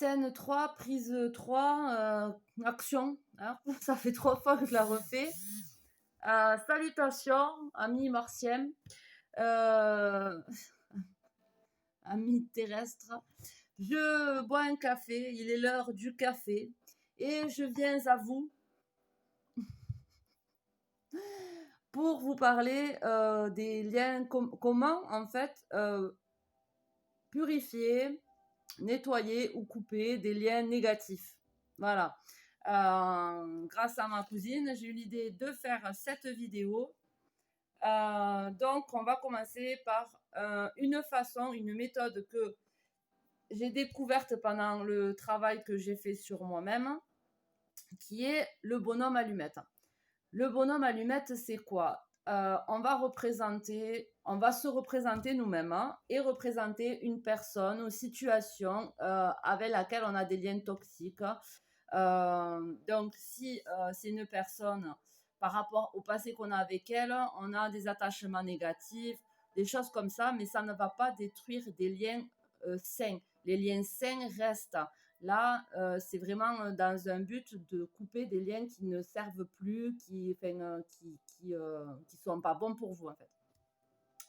Scène 3, prise 3, action. Hein. Ça fait 3 fois que je la refais. Salutations, amis martiens, euh, amis terrestres. Je bois un café, il est l'heure du café. Et je viens à vous pour vous parler des liens, comment en fait purifier, nettoyer ou couper des liens négatifs. Voilà. Grâce à ma cousine, j'ai eu l'idée de faire cette vidéo. Donc, on va commencer par une méthode que j'ai découverte pendant le travail que j'ai fait sur moi-même, qui est le bonhomme allumette. Le bonhomme allumette, c'est quoi? On va se représenter nous-mêmes et représenter une personne ou situation avec laquelle on a des liens toxiques. Donc, si c'est une personne par rapport au passé qu'on a avec elle, on a des attachements négatifs, des choses comme ça, mais ça ne va pas détruire des liens sains. Les liens sains restent. Là, c'est vraiment dans un but de couper des liens qui ne servent plus, qui sont pas bons pour vous, en fait.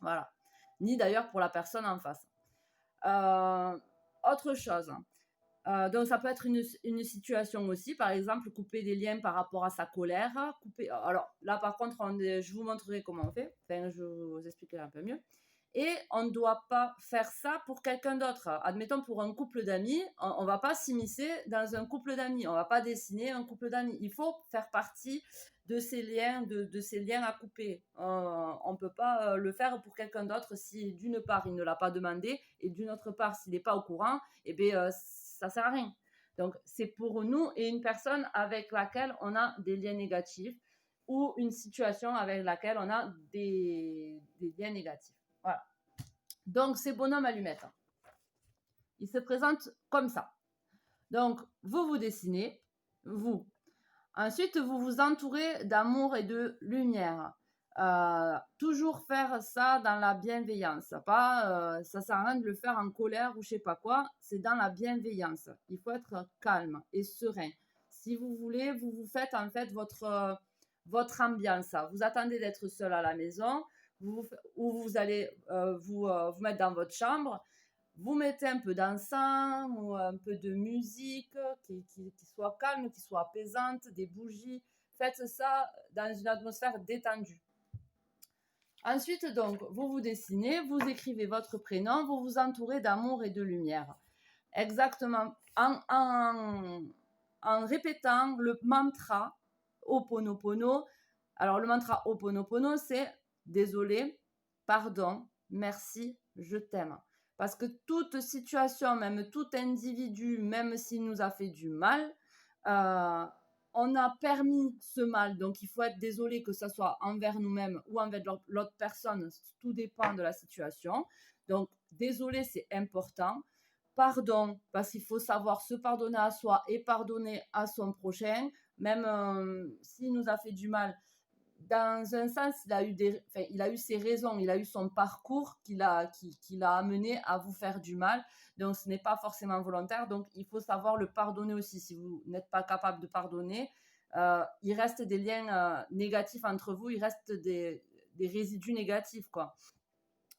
Voilà. Ni d'ailleurs pour la personne en face. Autre chose. Donc, ça peut être une situation aussi, par exemple, couper des liens par rapport à sa colère. Alors, là, par contre, je vous montrerai comment on fait. Enfin, je vous expliquerai un peu mieux. Et on ne doit pas faire ça pour quelqu'un d'autre. Admettons, pour un couple d'amis, on ne va pas s'immiscer dans un couple d'amis. On ne va pas dessiner un couple d'amis. Il faut faire partie de ces liens, de ces liens à couper. On ne peut pas le faire pour quelqu'un d'autre si, d'une part, il ne l'a pas demandé, et d'une autre part, s'il n'est pas au courant, eh bien, ça ne sert à rien. Donc, c'est pour nous et une personne avec laquelle on a des liens négatifs ou une situation avec laquelle on a des liens négatifs. Voilà. Donc, c'est bonhomme allumette. Il se présente comme ça. Donc, vous dessinez, vous. Ensuite, vous vous entourez d'amour et de lumière. Toujours faire ça dans la bienveillance. Pas, ça sert à rien de le faire en colère ou je sais pas quoi. C'est dans la bienveillance. Il faut être calme et serein. Si vous voulez, vous faites en fait votre ambiance. Vous attendez d'être seul à la maison ou vous allez vous mettre dans votre chambre. Vous mettez un peu d'encens ou un peu de musique qui soit calme, qui soit apaisante, des bougies. Faites ça dans une atmosphère détendue. Ensuite, donc, vous dessinez, vous écrivez votre prénom, vous vous entourez d'amour et de lumière. Exactement. En répétant le mantra Ho'oponopono. Alors, le mantra Ho'oponopono, c'est désolé, pardon, merci, je t'aime. Parce que toute situation, même tout individu, même s'il nous a fait du mal, on a permis ce mal. Donc, il faut être désolé, que ce soit envers nous-mêmes ou envers l'autre personne. Tout dépend de la situation. Donc, désolé, c'est important. Pardon, parce qu'il faut savoir se pardonner à soi et pardonner à son prochain. Même s'il nous a fait du mal, dans un sens, il a eu ses raisons, il a eu son parcours qui l'a amené à vous faire du mal. Donc, ce n'est pas forcément volontaire. Donc, il faut savoir le pardonner aussi. Si vous n'êtes pas capable de pardonner, il reste des liens négatifs entre vous. Il reste des résidus négatifs, quoi.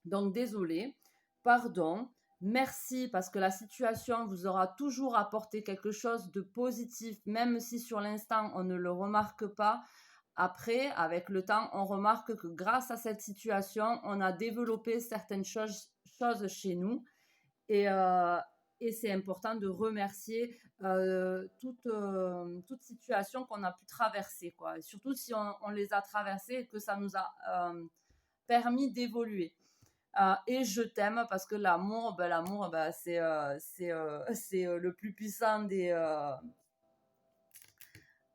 Donc, désolé, pardon, merci, parce que la situation vous aura toujours apporté quelque chose de positif, même si sur l'instant, on ne le remarque pas. Après, avec le temps, on remarque que grâce à cette situation, on a développé certaines choses chez nous. Et c'est important de remercier toute situation qu'on a pu traverser, quoi. Et surtout si on les a traversées et que ça nous a permis d'évoluer. Et je t'aime, parce que l'amour, c'est le plus puissant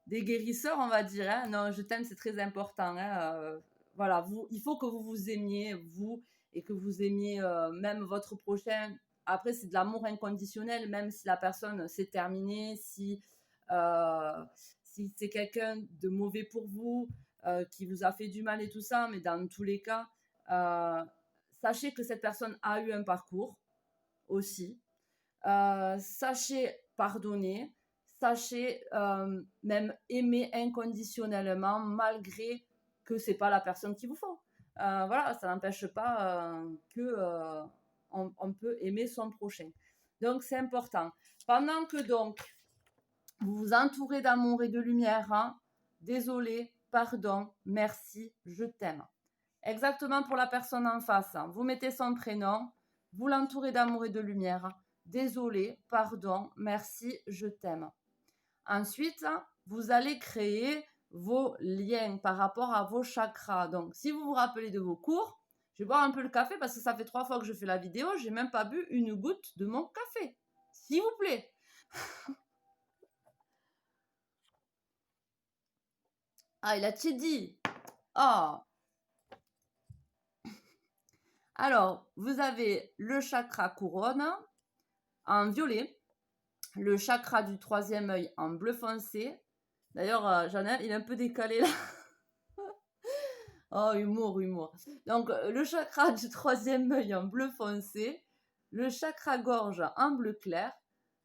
des guérisseurs, on va dire. Hein. Non, je t'aime, c'est très important. Hein. Voilà, il faut que vous aimiez, vous, et que vous aimiez même votre prochain. Après, c'est de l'amour inconditionnel, même si la personne s'est terminée, si c'est quelqu'un de mauvais pour vous, qui vous a fait du mal et tout ça. Mais dans tous les cas, sachez que cette personne a eu un parcours aussi. Sachez pardonner, sachez même aimer inconditionnellement malgré que c'est pas la personne qu'il vous faut. Voilà, ça n'empêche pas que on peut aimer son prochain. Donc c'est important. Pendant que donc vous vous entourez d'amour et de lumière, hein, désolé, pardon, merci, je t'aime. Exactement pour la personne en face. Hein. Vous mettez son prénom, vous l'entourez d'amour et de lumière. Désolé, pardon, merci, je t'aime. Ensuite, vous allez créer vos liens par rapport à vos chakras. Donc, si vous vous rappelez de vos cours, je vais boire un peu le café parce que ça fait 3 fois que je fais la vidéo, j'ai même pas bu une goutte de mon café. S'il vous plaît. Ah, il a dit. Oh. Alors, vous avez le chakra couronne en violet, le chakra du 3e œil en bleu foncé. D'ailleurs, il est un peu décalé là. Oh, humour. Donc, le chakra du 3e œil en bleu foncé, le chakra gorge en bleu clair,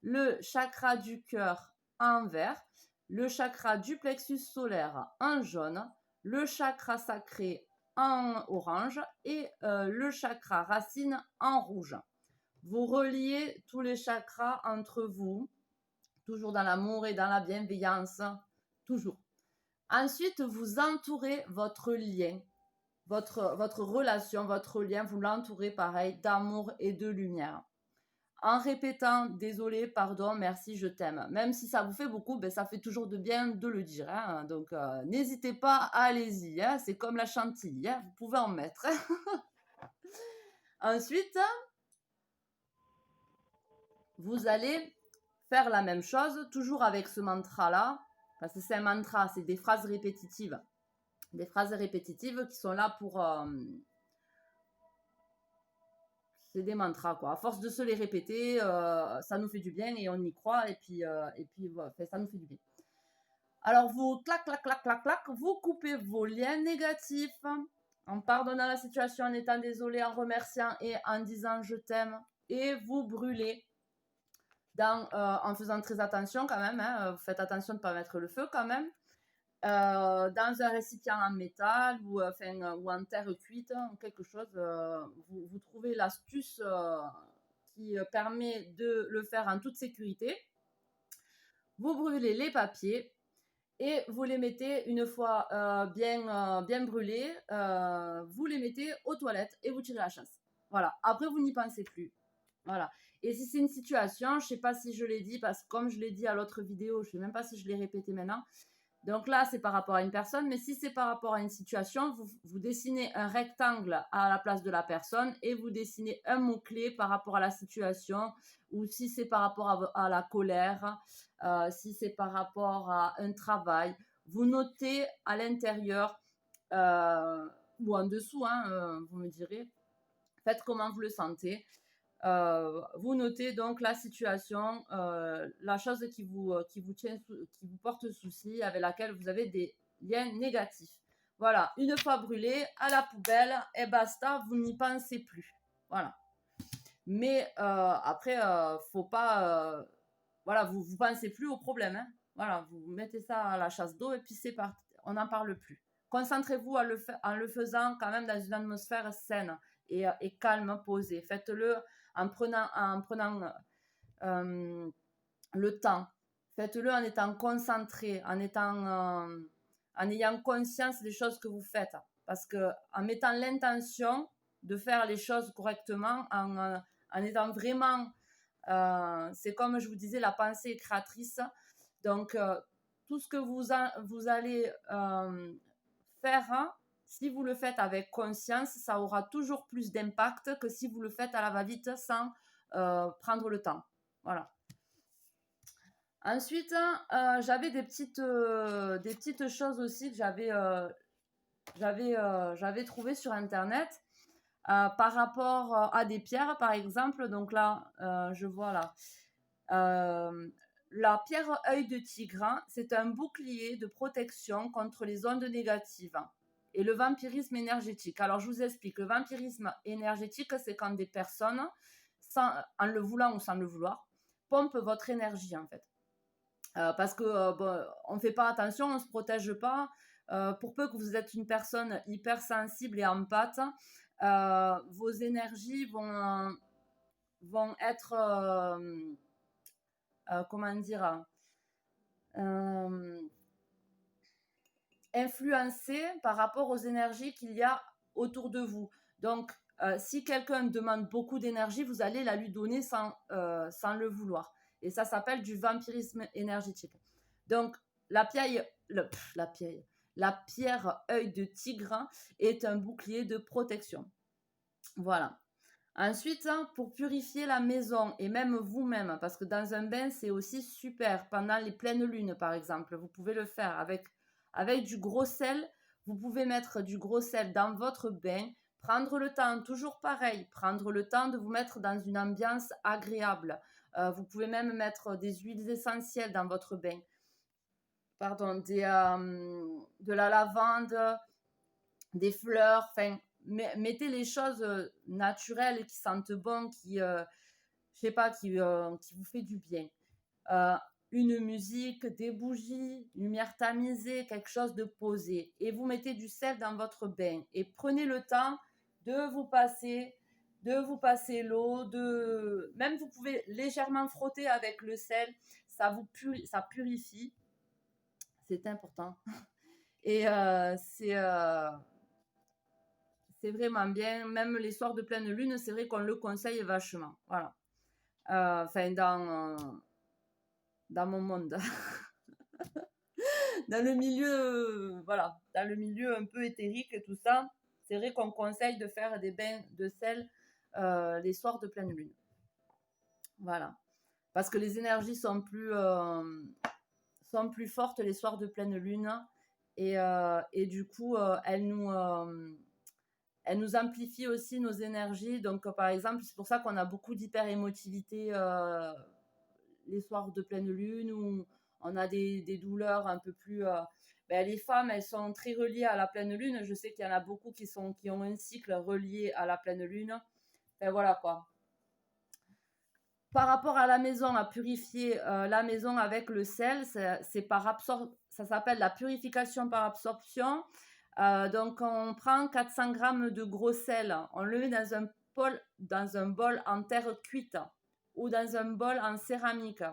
le chakra du cœur en vert, le chakra du plexus solaire en jaune, le chakra sacré en orange et le chakra racine en rouge. Vous reliez tous les chakras entre vous, toujours dans l'amour et dans la bienveillance, toujours. Ensuite, vous entourez votre lien, votre relation, votre lien, vous l'entourez pareil d'amour et de lumière. En répétant désolé, pardon, merci, je t'aime. Même si ça vous fait beaucoup, ben, ça fait toujours de bien de le dire. Hein. Donc, n'hésitez pas, allez-y. Hein. C'est comme la chantilly, hein. Vous pouvez en mettre. Ensuite, vous allez faire la même chose, toujours avec ce mantra-là. Parce que c'est un mantra, c'est des phrases répétitives. Des phrases répétitives qui sont là pour... c'est des mantras, quoi. À force de se les répéter, ça nous fait du bien et on y croit. Et puis voilà, ça nous fait du bien. Alors, vous, clac, vous coupez vos liens négatifs en pardonnant la situation, en étant désolé, en remerciant et en disant je t'aime. Et vous brûlez en faisant très attention quand même. Hein, vous faites attention de ne pas mettre le feu quand même. Dans un récipient en métal ou en terre cuite, quelque chose, vous trouvez l'astuce qui permet de le faire en toute sécurité. Vous brûlez les papiers et vous les mettez une fois bien brûlés, vous les mettez aux toilettes et vous tirez la chasse. Voilà. Après, vous n'y pensez plus. Voilà. Et si c'est une situation, je ne sais pas si je l'ai dit, parce que comme je l'ai dit à l'autre vidéo, je ne sais même pas si je l'ai répété maintenant. Donc là, c'est par rapport à une personne, mais si c'est par rapport à une situation, vous dessinez un rectangle à la place de la personne et vous dessinez un mot-clé par rapport à la situation, ou si c'est par rapport à la colère, si c'est par rapport à un travail, vous notez à l'intérieur ou en dessous, hein, vous me direz, faites comment vous le sentez. Vous notez donc la situation, la chose qui vous porte souci, avec laquelle vous avez des liens négatifs. Voilà, une fois brûlé, à la poubelle, et basta, vous n'y pensez plus. Voilà. Mais après, faut pas... voilà, vous ne pensez plus au problème. Hein. Voilà, vous mettez ça à la chasse d'eau et puis c'est parti. On n'en parle plus. Concentrez-vous en le faisant quand même dans une atmosphère saine et calme, posée. Faites-le en prenant le temps. Faites-le en étant concentré, en ayant conscience des choses que vous faites. Parce que en mettant l'intention de faire les choses correctement, en étant vraiment... c'est comme je vous disais, la pensée est créatrice. Donc, tout ce que vous allez faire, si vous le faites avec conscience, ça aura toujours plus d'impact que si vous le faites à la va-vite sans prendre le temps. Voilà. Ensuite, j'avais des petites choses aussi que j'avais trouvées sur Internet par rapport à des pierres, par exemple. Donc là, je vois là. La pierre œil de tigre, hein, c'est un bouclier de protection contre les ondes négatives et le vampirisme énergétique. Alors, je vous explique. Le vampirisme énergétique, c'est quand des personnes, en le voulant ou sans le vouloir, pompe votre énergie en fait. Parce que bon, on ne fait pas attention, on ne se protège pas. Pour peu que vous êtes une personne hypersensible et empathe, vos énergies vont être, comment dire, euh, influencées par rapport aux énergies qu'il y a autour de vous. Donc, si quelqu'un demande beaucoup d'énergie, vous allez la lui donner sans le vouloir. Et ça s'appelle du vampirisme énergétique. Donc, la pierre œil de tigre est un bouclier de protection. Voilà. Ensuite, pour purifier la maison et même vous-même, parce que dans un bain, c'est aussi super. Pendant les pleines lunes, par exemple, vous pouvez le faire avec du gros sel. Vous pouvez mettre du gros sel dans votre bain, prendre le temps, toujours pareil, prendre le temps de vous mettre dans une ambiance agréable. Vous pouvez même mettre des huiles essentielles dans votre bain. Pardon, de la lavande, des fleurs, enfin, mettez les choses naturelles qui sentent bon, je sais pas, qui vous fait du bien. Une musique, des bougies, lumière tamisée, quelque chose de posé. Et vous mettez du sel dans votre bain. Et prenez le temps de vous passer l'eau, même vous pouvez légèrement frotter avec le sel, ça purifie. C'est important. Et c'est vraiment bien. Même les soirs de pleine lune, c'est vrai qu'on le conseille vachement. Voilà. Enfin, dans mon monde. Dans le milieu, voilà, dans le milieu un peu éthérique et tout ça, c'est vrai qu'on conseille de faire des bains de sel les soirs de pleine lune. Voilà. Parce que les énergies sont plus fortes les soirs de pleine lune. Et du coup, elles nous amplifient aussi nos énergies. Donc, par exemple, c'est pour ça qu'on a beaucoup d'hyper-émotivité les soirs de pleine lune, où on a des douleurs un peu plus... les femmes, elles sont très reliées à la pleine lune. Je sais qu'il y en a beaucoup qui ont un cycle relié à la pleine lune. Voilà quoi. Par rapport à la maison, à purifier la maison avec le sel, c'est par absorption. Ça s'appelle la purification par absorption. Donc, on prend 400 grammes de gros sel, on le met dans un bol en terre cuite ou dans un bol en céramique.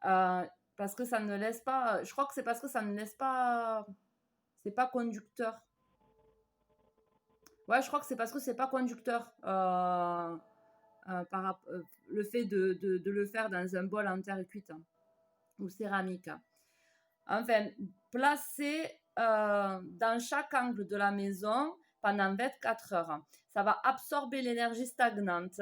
Parce que ça ne laisse pas... Je crois que c'est parce que ça ne laisse pas... C'est pas conducteur. Ouais, je crois que c'est parce que c'est pas conducteur. Le fait de le faire dans un bol en terre cuite ou céramique. Enfin, placez dans chaque angle de la maison pendant 24 heures. Ça va absorber l'énergie stagnante.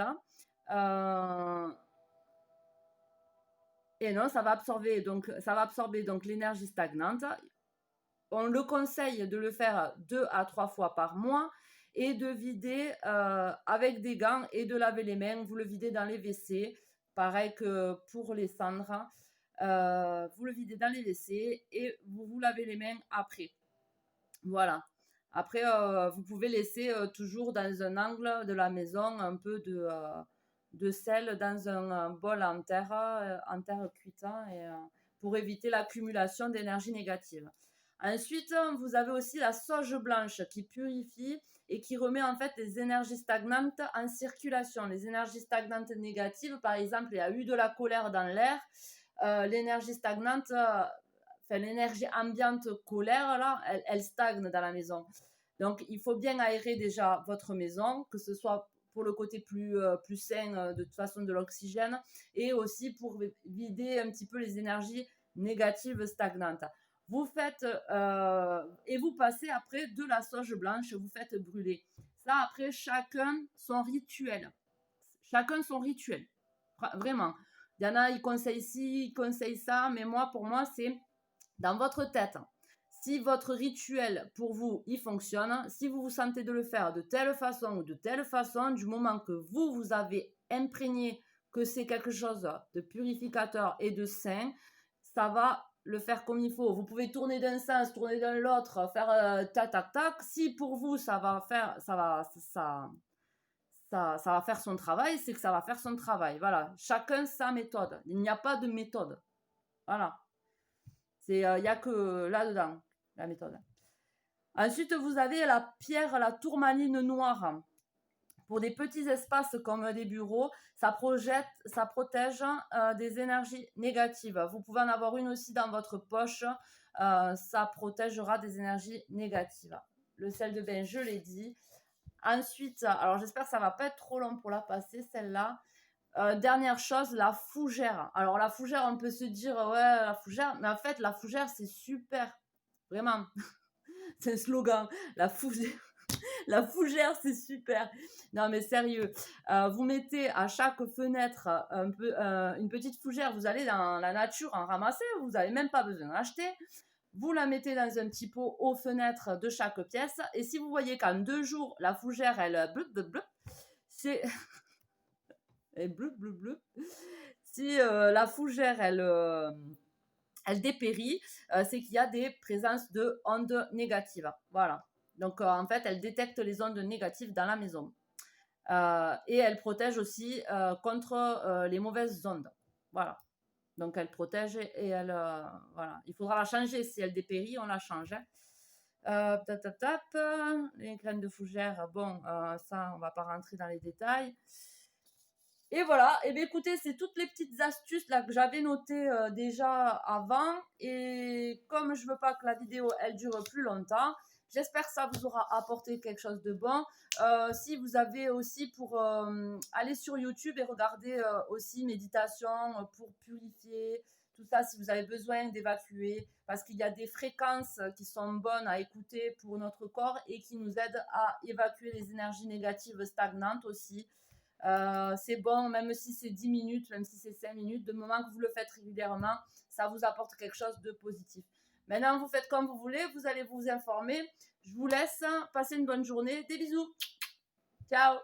Et non, ça va absorber donc l'énergie stagnante. On le conseille de le faire 2 à 3 fois par mois et de vider avec des gants et de laver les mains. Vous le videz dans les WC, pareil que pour les cendres. Vous le videz dans les WC et vous lavez les mains après. Voilà. Après, vous pouvez laisser toujours dans un angle de la maison un peu de sel dans un bol en terre cuite pour éviter l'accumulation d'énergie négative. Ensuite, vous avez aussi la sauge blanche qui purifie et qui remet en fait les énergies stagnantes en circulation. Les énergies stagnantes négatives, par exemple, il y a eu de la colère dans l'air. L'énergie stagnante, l'énergie ambiante colère, là, elle stagne dans la maison. Donc, il faut bien aérer déjà votre maison, que ce soit pour le côté plus sain, de toute façon, de l'oxygène, et aussi pour vider un petit peu les énergies négatives stagnantes. Vous faites, et vous passez après de la sauge blanche, vous faites brûler. Ça, après, chacun son rituel. Vraiment. Il y en a, ils conseillent ci, ils conseillent ça, mais pour moi, c'est dans votre tête. Si votre rituel, pour vous, il fonctionne, si vous vous sentez de le faire de telle façon ou de telle façon, du moment que vous avez imprégné que c'est quelque chose de purificateur et de sain, ça va le faire comme il faut. Vous pouvez tourner d'un sens, tourner dans l'autre, faire tac tac tac. Si pour vous ça ça va faire son travail, c'est que ça va faire son travail. Voilà, chacun sa méthode. Il n'y a pas de méthode. Voilà. Il n'y a que là-dedans, la méthode. Ensuite, vous avez la pierre, la tourmaline noire. Pour des petits espaces comme des bureaux, ça protège des énergies négatives. Vous pouvez en avoir une aussi dans votre poche. Ça protégera des énergies négatives. Le sel de bain, je l'ai dit. Ensuite, alors j'espère que ça va pas être trop long pour la passer, celle-là. Dernière chose, la fougère. Alors la fougère, on peut se dire, ouais, la fougère, mais en fait, la fougère, c'est super. Vraiment. C'est un slogan. La fougère. La fougère, c'est super. Non, mais sérieux. Vous mettez à chaque fenêtre une petite fougère. Vous allez dans la nature en ramasser. Vous n'avez même pas besoin d'acheter. Vous la mettez dans un petit pot aux fenêtres de chaque pièce. Et si vous voyez qu'en 2 jours, la fougère, elle bleu, bleu, bleu, c'est... elle bleu, bleu, bleu. Si la fougère, elle dépérit, c'est qu'il y a des présences de ondes négatives. Voilà. Donc, en fait, elle détecte les ondes négatives dans la maison. Et elle protège aussi contre les mauvaises ondes. Voilà. Donc, elle protège et elle... voilà. Il faudra la changer. Si elle dépérit, on la change. Les graines de fougère, bon, ça, on ne va pas rentrer dans les détails. Et voilà, et bien écoutez, c'est toutes les petites astuces là que j'avais notées déjà avant. Et comme je veux pas que la vidéo elle dure plus longtemps, j'espère que ça vous aura apporté quelque chose de bon. Si vous avez aussi pour aller sur YouTube et regarder aussi méditation pour purifier, tout ça, si vous avez besoin d'évacuer, parce qu'il y a des fréquences qui sont bonnes à écouter pour notre corps et qui nous aident à évacuer les énergies négatives stagnantes aussi. C'est bon, même si c'est 10 minutes, même si c'est 5 minutes, de moment que vous le faites régulièrement, ça vous apporte quelque chose de positif. Maintenant, vous faites comme vous voulez, vous allez vous informer. Je vous laisse, passez une bonne journée, des bisous, ciao.